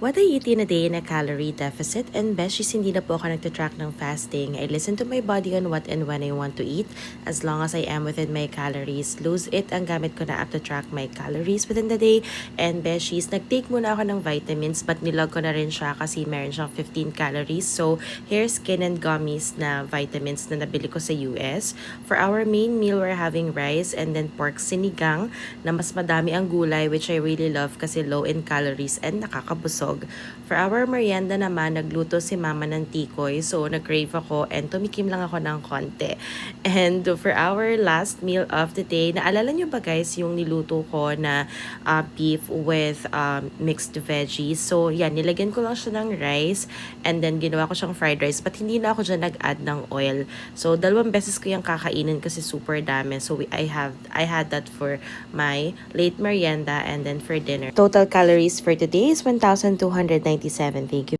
What I eat in a day in a calorie deficit, and besties, hindi na po ako nagtatrack ng fasting. I listen to my body on what and when I want to eat. As long as I am within my calories, lose it ang gamit ko na app to track my calories within the day. And besties, nag-take muna ako ng vitamins but nilog ko na rin siya kasi meron siyang 15 calories. So, hair, skin, and gummies na vitamins na nabili ko sa US. For our main meal, we're having rice and then pork sinigang na mas madami ang gulay, which I really love kasi low in calories and nakakabusog. For our merienda naman, nagluto si mama ng tikoy. So, nag-crave ako and tumikim lang ako ng konti. And for our last meal of the day, naalala nyo ba guys yung niluto ko na beef with mixed veggies? So, yan, nilagyan ko lang siya ng rice and then ginawa ko siyang fried rice but hindi na ako dyan nag-add ng oil. So, 2 beses ko yung kakainin kasi super dami. So, I had that for my late merienda and then for dinner. Total calories for today is 1,297. Thank you.